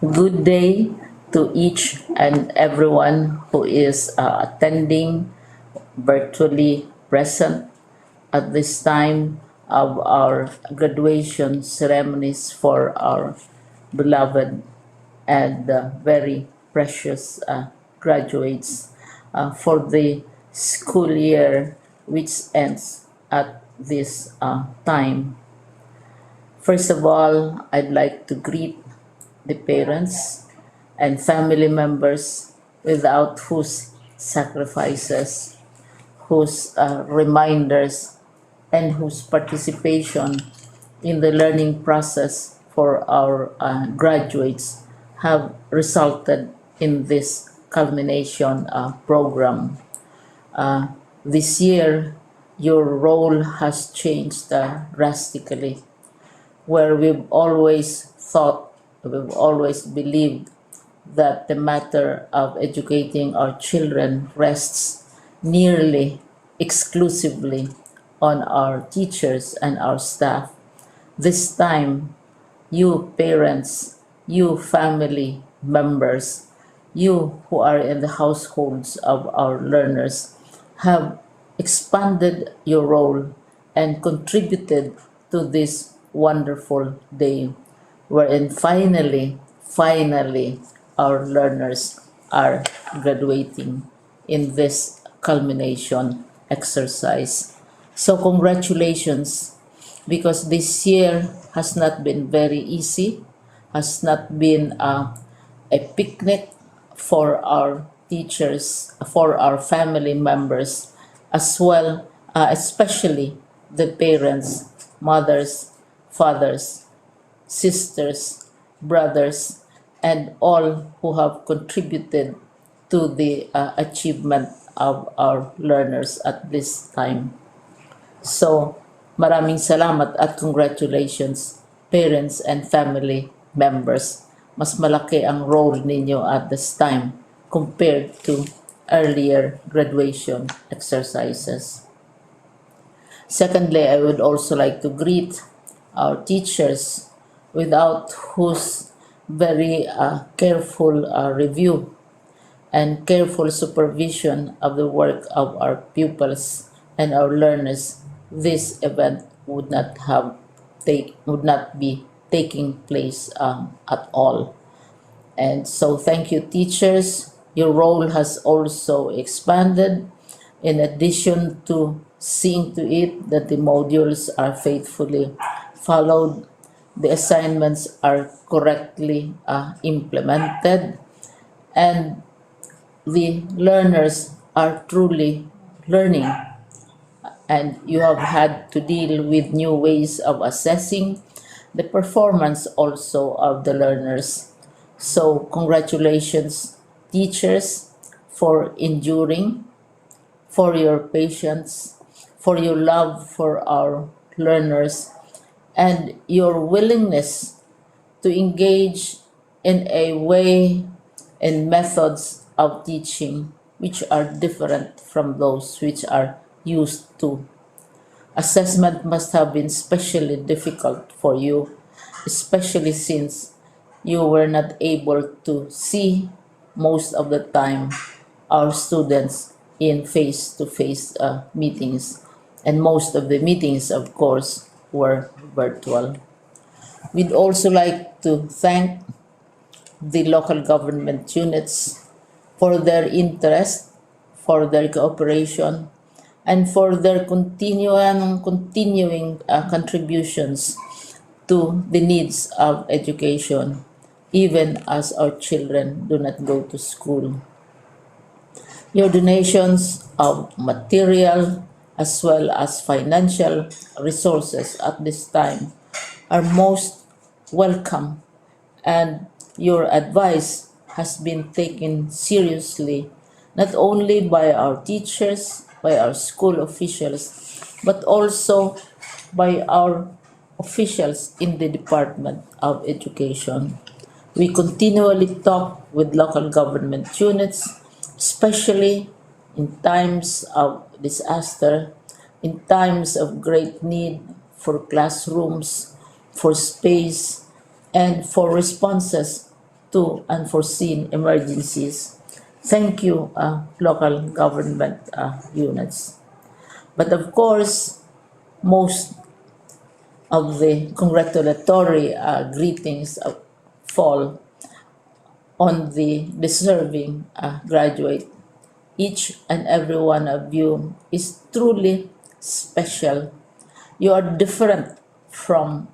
Good day to each and everyone who is attending virtually present at this time of our graduation ceremonies for our beloved and very precious graduates for the school year which ends at this time. First of all, I'd like to greet the parents and family members without whose sacrifices, whose reminders, and whose participation in the learning process for our graduates have resulted in this culmination program. This year, your role has changed drastically, where we've always believed that the matter of educating our children rests nearly exclusively on our teachers and our staff. This time, you parents, you family members, you who are in the households of our learners have expanded your role and contributed to this wonderful day wherein finally, our learners are graduating in this culmination exercise. So, congratulations, because this year has not been very easy, has not been a picnic for our teachers, for our family members, as well, especially the parents, mothers, fathers, sisters, brothers, and all who have contributed to the achievement of our learners at this time. So, maraming salamat at congratulations, parents and family members. Mas malaki ang role ninyo at this time compared to earlier graduation exercises. Secondly, I would also like to greet our teachers, without whose very careful review and careful supervision of the work of our pupils and our learners, this event would not be taking place at all. And so, thank you, teachers. Your role has also expanded. In addition to seeing to it that the modules are faithfully followed, the assignments are correctly implemented, and the learners are truly learning. And you have had to deal with new ways of assessing the performance also of the learners. So, congratulations, teachers, for enduring, for your patience, for your love for our learners, and your willingness to engage in a way and methods of teaching which are different from those which are used to. Assessment must have been especially difficult for you, especially since you were not able to see most of the time our students in face-to-face meetings, and most of the meetings, of course, were virtual. We'd also like to thank the local government units for their interest, for their cooperation, and for their continuing contributions to the needs of education, even as our children do not go to school. Your donations of material as well as financial resources at this time are most welcome, and your advice has been taken seriously not only by our teachers, by our school officials, but also by our officials in the Department of Education. We continually talk with local government units, especially in times of disaster, in times of great need for classrooms, for space, and for responses to unforeseen emergencies. Thank you, local government units. But of course, most of the congratulatory greetings fall on the deserving graduate. Each and every one of you is truly special. You are different from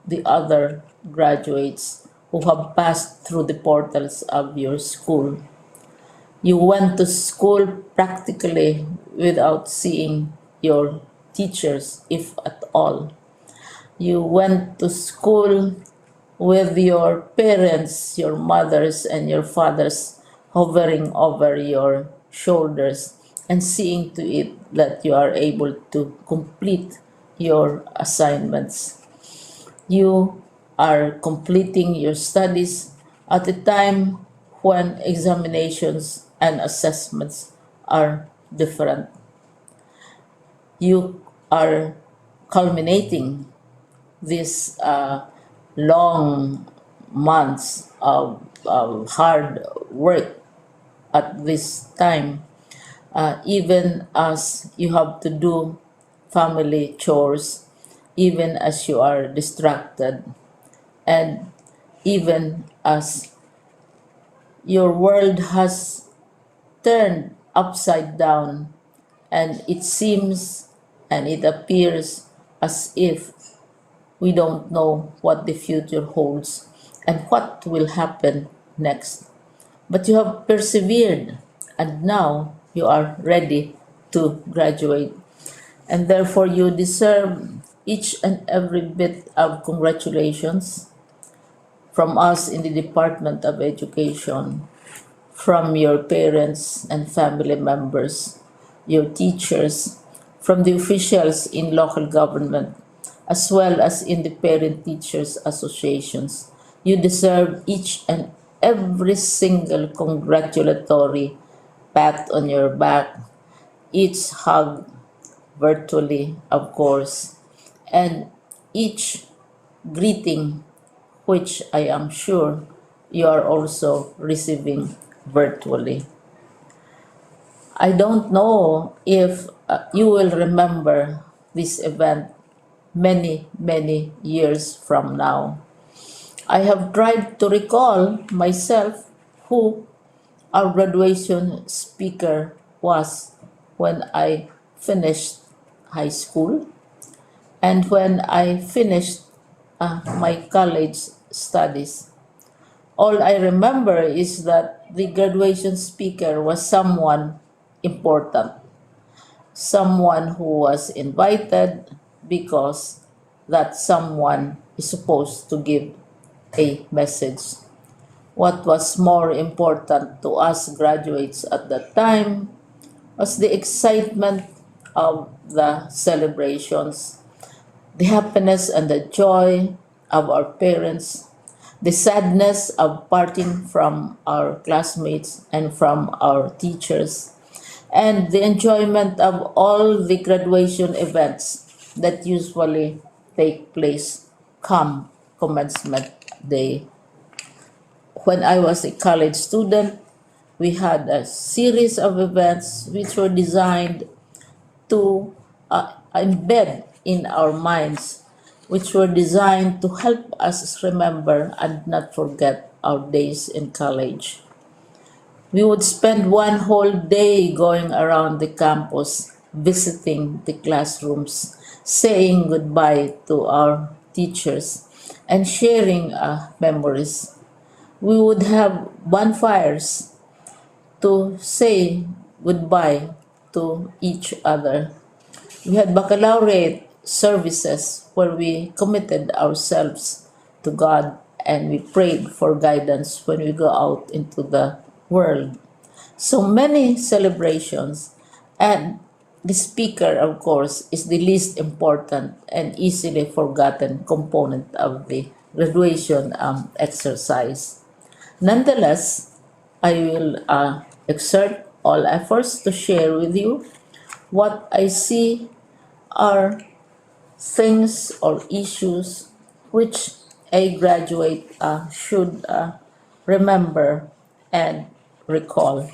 the other graduates who have passed through the portals of your school. You went to school practically without seeing your teachers, if at all. You went to school with your parents, your mothers, and your fathers hovering over your shoulders and seeing to it that you are able to complete your assignments. You are completing your studies at a time when examinations and assessments are different. You are culminating these long months of hard work at this time, even as you have to do family chores, even as you are distracted, and even as your world has turned upside down, and it seems and it appears as if we don't know what the future holds and what will happen next. But you have persevered, and now you are ready to graduate. And therefore, you deserve each and every bit of congratulations from us in the Department of Education, from your parents and family members, your teachers, from the officials in local government, as well as in the parent teachers associations. You deserve each and every single congratulatory pat on your back, each hug virtually, of course, and each greeting, which I am sure you are also receiving virtually. I don't know if you will remember this event many, many years from now. I have tried to recall myself who our graduation speaker was when I finished high school and when I finished my college studies. All I remember is that the graduation speaker was someone important, someone who was invited because that someone is supposed to give a message. What was more important to us graduates at that time was the excitement of the celebrations, the happiness and the joy of our parents, the sadness of parting from our classmates and from our teachers, and the enjoyment of all the graduation events that usually take place come commencement day. When I was a college student, we had a series of events which were designed to embed in our minds, which were designed to help us remember and not forget our days in college. We would spend one whole day going around the campus, visiting the classrooms, saying goodbye to our teachers, and sharing memories. We would have bonfires to say goodbye to each other. We had baccalaureate services where we committed ourselves to God and we prayed for guidance when we go out into the world. So many celebrations, and the speaker, of course, is the least important and easily forgotten component of the graduation exercise. Nonetheless, I will exert all efforts to share with you what I see are things or issues which a graduate should remember, and recall.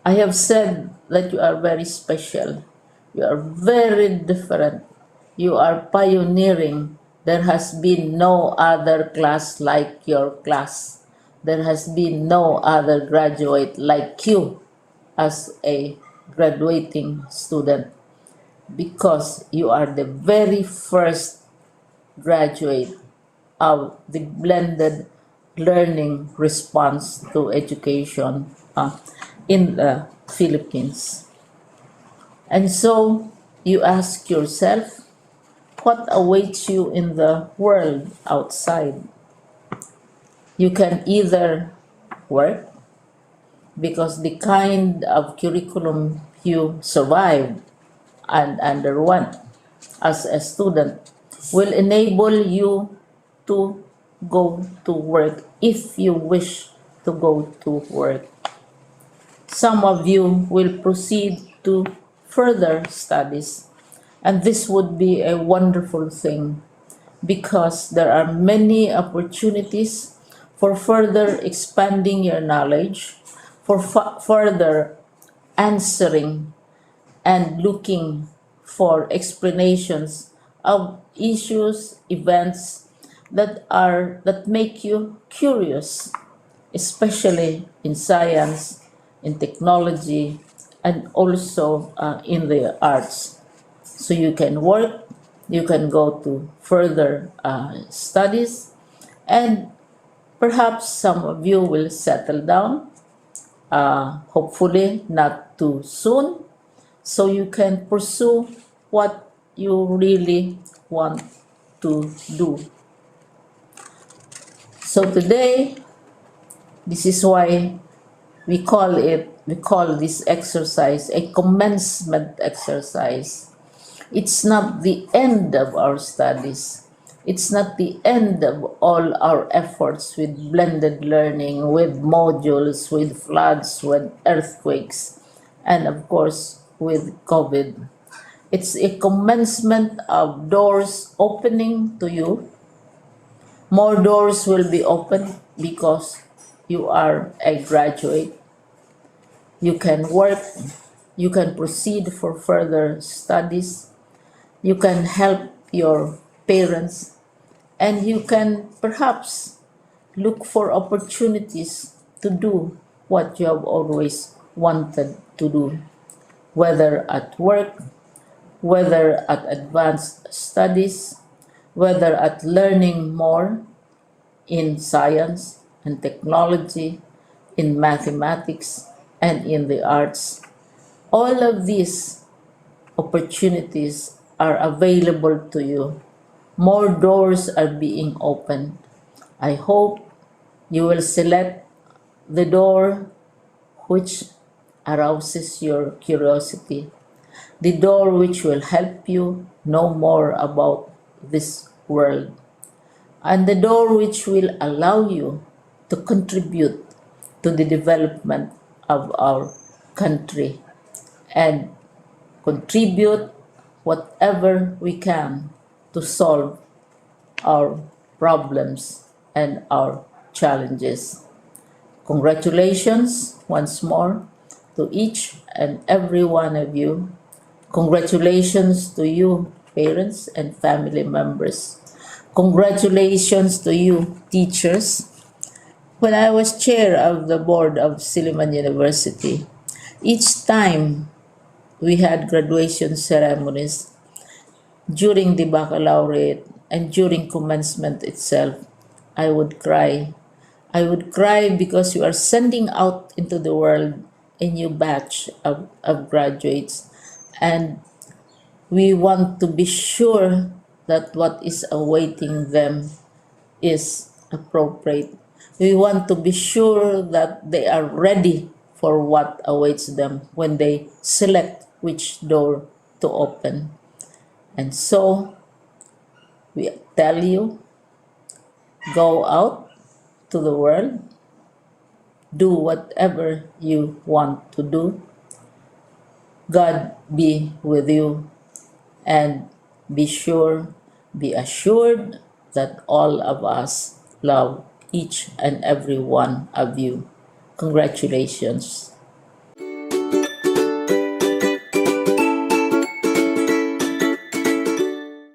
I have said that you are very special. You are very different. You are pioneering. There has been no other class like your class. There has been no other graduate like you as a graduating student, because you are the very first graduate of the blended learning response to education in the Philippines. And so you ask yourself, what awaits you in the world outside? You can either work, because the kind of curriculum you survived and underwent as a student will enable you to go to work if you wish to go to work. Some of you will proceed to further studies, and this would be a wonderful thing, because there are many opportunities for further expanding your knowledge, for further answering and looking for explanations of issues, events that make you curious, especially in science, in technology, and also in the arts. So you can work, you can go to further studies, and perhaps some of you will settle down, hopefully not too soon, so you can pursue what you really want to do. So today, this is why we call this exercise a commencement exercise. It's not the end of our studies. It's not the end of all our efforts with blended learning, with modules, with floods, with earthquakes, and of course with COVID. It's a commencement of doors opening to you. More doors will be opened because you are a graduate. You can work, you can proceed for further studies, you can help your parents, and you can perhaps look for opportunities to do what you have always wanted to do, whether at work, whether at advanced studies, whether at learning more in science and technology, in mathematics, and in the arts. All of these opportunities are available to you. More doors are being opened. I hope you will select the door which arouses your curiosity, the door which will help you know more about this world, and the door which will allow you to contribute to the development of our country and contribute whatever we can to solve our problems and our challenges. Congratulations once more to each and every one of you. Congratulations to you, parents and family members. Congratulations to you, teachers. When I was chair of the board of Silliman University, each time we had graduation ceremonies, during the baccalaureate and during commencement itself, I would cry. I would cry because you are sending out into the world a new batch of graduates, and we want to be sure that what is awaiting them is appropriate. We want to be sure that they are ready for what awaits them when they select which door to open. And so we tell you, go out to the world, do whatever you want to do. God be with you, and be assured that all of us love each and every one of you. Congratulations.